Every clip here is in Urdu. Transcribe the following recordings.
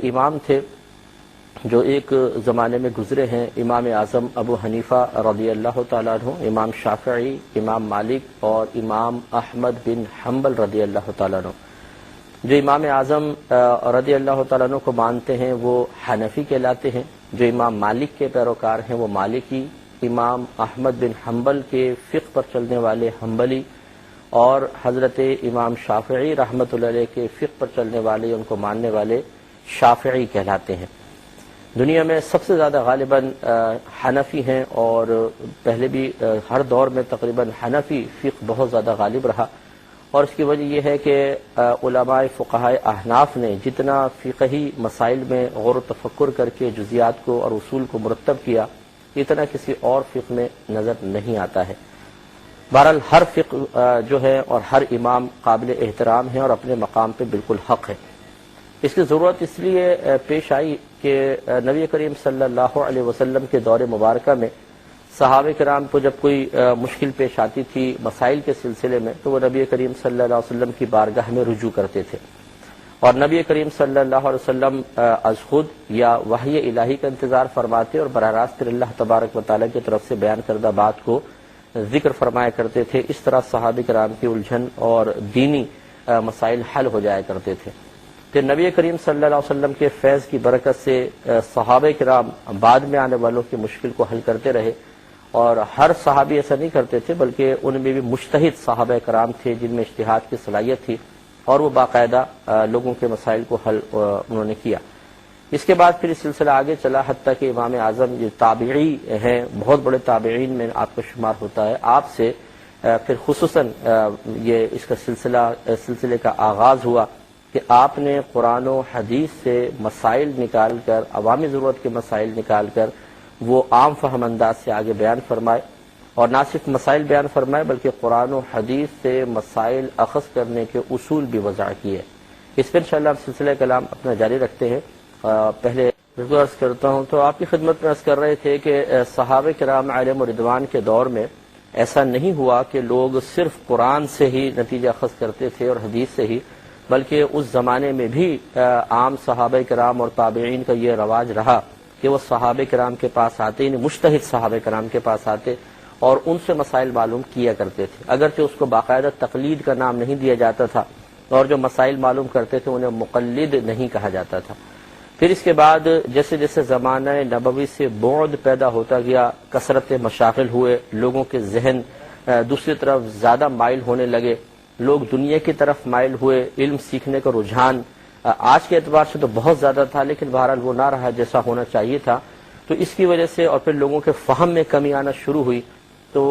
امام تھے جو ایک زمانے میں گزرے ہیں، امام اعظم ابو حنیفہ رضی اللہ تعالیٰ عنہ، امام شافعی، امام مالک اور امام احمد بن حنبل رضی اللہ تعالیٰ عنہ۔ جو امام اعظم رضی اللہ تعالیٰ عنہ کو مانتے ہیں وہ حنفی کہلاتے ہیں، جو امام مالک کے پیروکار ہیں وہ مالکی، امام احمد بن حنبل کے فقہ پر چلنے والے حنبلی، اور حضرت امام شافعی رحمۃ اللہ علیہ کے فقہ پر چلنے والے، ان کو ماننے والے شافعی کہلاتے ہیں۔ دنیا میں سب سے زیادہ غالباً حنفی ہیں، اور پہلے بھی ہر دور میں تقریباً حنفی فقہ بہت زیادہ غالب رہا، اور اس کی وجہ یہ ہے کہ علماء فقہائے احناف نے جتنا فقہی مسائل میں غور و تفکر کر کے جزیات کو اور اصول کو مرتب کیا، اتنا کسی اور فقہ میں نظر نہیں آتا ہے۔ بہرحال ہر فقہ جو ہے اور ہر امام قابل احترام ہے اور اپنے مقام پہ بالکل حق ہے۔ اس کی ضرورت اس لیے پیش آئی کہ نبی کریم صلی اللہ علیہ وسلم کے دور مبارکہ میں صحابہ کرام کو جب کوئی مشکل پیش آتی تھی مسائل کے سلسلے میں، تو وہ نبی کریم صلی اللہ علیہ وسلم کی بارگاہ میں رجوع کرتے تھے، اور نبی کریم صلی اللہ علیہ وسلم از خود یا وحی الہی کا انتظار فرماتے اور براہ راست پھر اللہ تبارک و تعالیٰ کی طرف سے بیان کردہ بات کو ذکر فرمایا کرتے تھے۔ اس طرح صحابہ کرام کی الجھن اور دینی مسائل حل ہو جایا کرتے تھے۔ پھر نبی کریم صلی اللہ علیہ وسلم کے فیض کی برکت سے صحابہ کرام بعد میں آنے والوں کی مشکل کو حل کرتے رہے، اور ہر صحابی ایسا نہیں کرتے تھے، بلکہ ان میں بھی مجتہد صحابہ کرام تھے جن میں اجتہاد کی صلاحیت تھی، اور وہ باقاعدہ لوگوں کے مسائل کو حل انہوں نے کیا۔ اس کے بعد پھر یہ سلسلہ آگے چلا، حتیٰ کہ امام اعظم جو تابعی ہیں، بہت بڑے تابعین میں آپ کا شمار ہوتا ہے، آپ سے پھر خصوصاً یہ اس کا سلسلے کا آغاز ہوا کہ آپ نے قرآن و حدیث سے مسائل نکال کر، عوامی ضرورت کے مسائل نکال کر وہ عام فہم انداز سے آگے بیان فرمائے، اور نہ صرف مسائل بیان فرمائے بلکہ قرآن و حدیث سے مسائل اخذ کرنے کے اصول بھی وضع کیے۔ اس پر انشاءاللہ ہم سلسلہ کلام اپنا جاری رکھتے ہیں۔ پہلے عرض کرتا ہوں تو آپ کی خدمت میں عرض کر رہے تھے کہ صحابہ کرام علیہم رضوان کے دور میں ایسا نہیں ہوا کہ لوگ صرف قرآن سے ہی نتیجہ اخذ کرتے تھے اور حدیث سے ہی، بلکہ اس زمانے میں بھی عام صحابہ کرام اور تابعین کا یہ رواج رہا کہ وہ صحابہ کرام کے پاس آتے، یعنی مجتہد صحابہ کرام کے پاس آتے اور ان سے مسائل معلوم کیا کرتے تھے، اگرچہ اس کو باقاعدہ تقلید کا نام نہیں دیا جاتا تھا، اور جو مسائل معلوم کرتے تھے انہیں مقلد نہیں کہا جاتا تھا۔ پھر اس کے بعد جیسے جیسے زمانہ نبوی سے بعد پیدا ہوتا گیا، کثرت مشاغل ہوئے، لوگوں کے ذہن دوسری طرف زیادہ مائل ہونے لگے، لوگ دنیا کی طرف مائل ہوئے، علم سیکھنے کا رجحان آج کے اعتبار سے تو بہت زیادہ تھا، لیکن بہرحال وہ نہ رہا جیسا ہونا چاہیے تھا، تو اس کی وجہ سے اور پھر لوگوں کے فہم میں کمی آنا شروع ہوئی، تو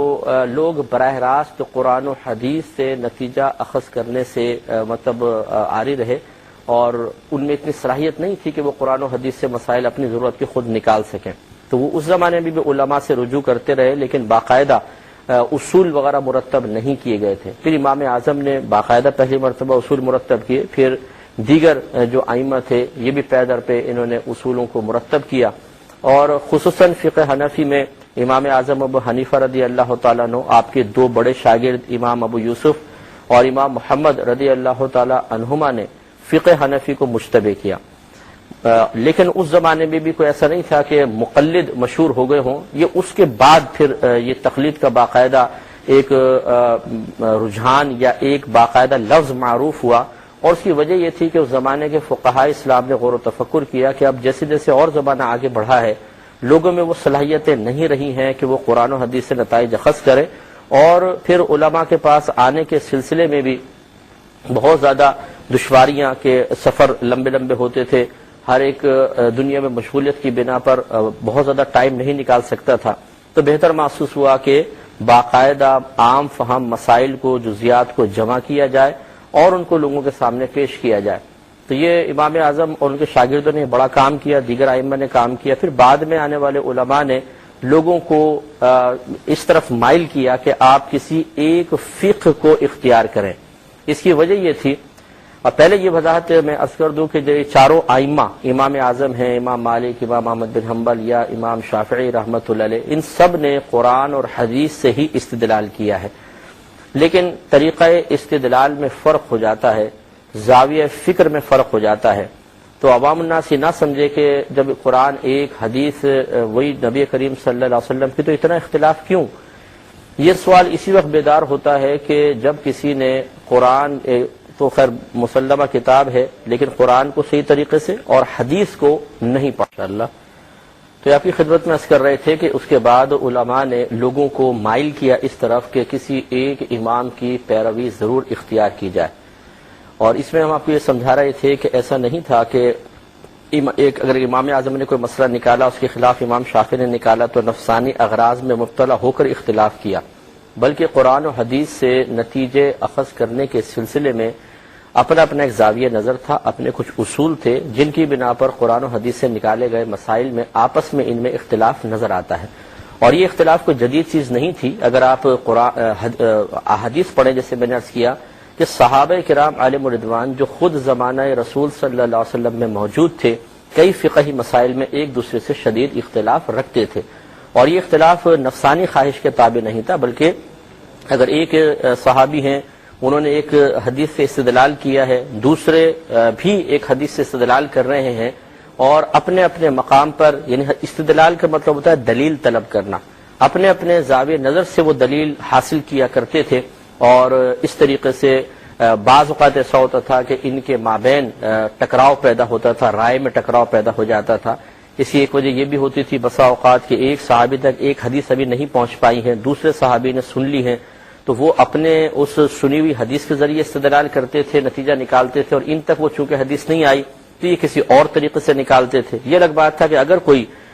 لوگ براہ راست قرآن و حدیث سے نتیجہ اخذ کرنے سے عاری رہے، اور ان میں اتنی صلاحیت نہیں تھی کہ وہ قرآن و حدیث سے مسائل اپنی ضرورت کی خود نکال سکیں، تو وہ اس زمانے میں بھی علماء سے رجوع کرتے رہے، لیکن باقاعدہ اصول وغیرہ مرتب نہیں کیے گئے تھے۔ پھر امام اعظم نے باقاعدہ پہلی مرتبہ اصول مرتب کیے، پھر دیگر جو ائمہ تھے یہ بھی پے در پہ انہوں نے اصولوں کو مرتب کیا، اور خصوصاً فقہ حنفی میں امام اعظم ابو حنیفہ رضی اللہ تعالیٰ عنہ، آپ کے دو بڑے شاگرد امام ابو یوسف اور امام محمد رضی اللہ تعالیٰ عنہما نے فقہ حنفی کو مجتبی کیا، لیکن اس زمانے میں بھی کوئی ایسا نہیں تھا کہ مقلد مشہور ہو گئے ہوں، یہ اس کے بعد پھر یہ تقلید کا باقاعدہ ایک رجحان یا ایک باقاعدہ لفظ معروف ہوا، اور اس کی وجہ یہ تھی کہ اس زمانے کے فقہاء اسلام نے غور و تفکر کیا کہ اب جیسے جیسے اور زمانہ آگے بڑھا ہے، لوگوں میں وہ صلاحیتیں نہیں رہی ہیں کہ وہ قرآن و حدیث سے نتائج اخذ کریں، اور پھر علماء کے پاس آنے کے سلسلے میں بھی بہت زیادہ دشواریاں، کہ سفر لمبے لمبے ہوتے تھے، ہر ایک دنیا میں مشغولیت کی بنا پر بہت زیادہ ٹائم نہیں نکال سکتا تھا، تو بہتر محسوس ہوا کہ باقاعدہ عام فہم مسائل کو، جزیات کو جمع کیا جائے اور ان کو لوگوں کے سامنے پیش کیا جائے۔ تو یہ امام اعظم اور ان کے شاگردوں نے بڑا کام کیا، دیگر ائمہ نے کام کیا، پھر بعد میں آنے والے علماء نے لوگوں کو اس طرف مائل کیا کہ آپ کسی ایک فقہ کو اختیار کریں۔ اس کی وجہ یہ تھی، اور پہلے یہ وضاحت میں عرض کر دوں کہ جو چاروں ائمہ امام اعظم ہیں، امام مالک، امام احمد بن حنبل یا امام شافعی رحمۃ اللہ علیہ، ان سب نے قرآن اور حدیث سے ہی استدلال کیا ہے، لیکن طریقہ استدلال میں فرق ہو جاتا ہے، زاویہ فکر میں فرق ہو جاتا ہے۔ تو عوام الناس یہ نہ سمجھے کہ جب قرآن ایک حدیث وہی نبی کریم صلی اللہ علیہ وسلم کی تو اتنا اختلاف کیوں؟ یہ سوال اسی وقت بیدار ہوتا ہے کہ جب کسی نے قرآن تو خیر مسلمہ کتاب ہے لیکن قرآن کو صحیح طریقے سے اور حدیث کو نہیں پڑھا اللہ. تو یہ آپ کی خدمت میں عرض کر رہے تھے کہ اس کے بعد علماء نے لوگوں کو مائل کیا اس طرف کہ کسی ایک امام کی پیروی ضرور اختیار کی جائے. اور اس میں ہم آپ کو یہ سمجھا رہے تھے کہ ایسا نہیں تھا کہ اگر امام اعظم نے کوئی مسئلہ نکالا اس کے خلاف امام شافعی نے نکالا تو نفسانی اغراض میں مبتلا ہو کر اختلاف کیا، بلکہ قرآن و حدیث سے نتیجے اخذ کرنے کے سلسلے میں اپنا ایک زاویہ نظر تھا، اپنے کچھ اصول تھے جن کی بنا پر قرآن و حدیث سے نکالے گئے مسائل میں آپس میں ان میں اختلاف نظر آتا ہے. اور یہ اختلاف کوئی جدید چیز نہیں تھی. اگر آپ احادیث پڑھیں جیسے میں نے عرض کیا کہ صحابہ کرام علیہم رضوان جو خود زمانہ رسول صلی اللہ علیہ وسلم میں موجود تھے کئی فقہی مسائل میں ایک دوسرے سے شدید اختلاف رکھتے تھے، اور یہ اختلاف نفسانی خواہش کے تابع نہیں تھا، بلکہ اگر ایک صحابی ہیں انہوں نے ایک حدیث سے استدلال کیا ہے، دوسرے بھی ایک حدیث سے استدلال کر رہے ہیں اور اپنے اپنے مقام پر، یعنی استدلال کا مطلب ہوتا ہے دلیل طلب کرنا، اپنے اپنے زاویہ نظر سے وہ دلیل حاصل کیا کرتے تھے. اور اس طریقے سے بعض اوقات ایسا ہوتا تھا کہ ان کے مابین ٹکراؤ پیدا ہوتا تھا، رائے میں ٹکراؤ پیدا ہو جاتا تھا. اسی ایک وجہ یہ بھی ہوتی تھی بسا اوقات کہ ایک صحابی تک ایک حدیث ابھی نہیں پہنچ پائی ہے، دوسرے صحابی نے سن لی ہے تو وہ اپنے اس سنی ہوئی حدیث کے ذریعے استدلال کرتے تھے، نتیجہ نکالتے تھے، اور ان تک وہ چونکہ حدیث نہیں آئی تو یہ کسی اور طریقے سے نکالتے تھے. یہ الگ بات تھا کہ اگر کوئی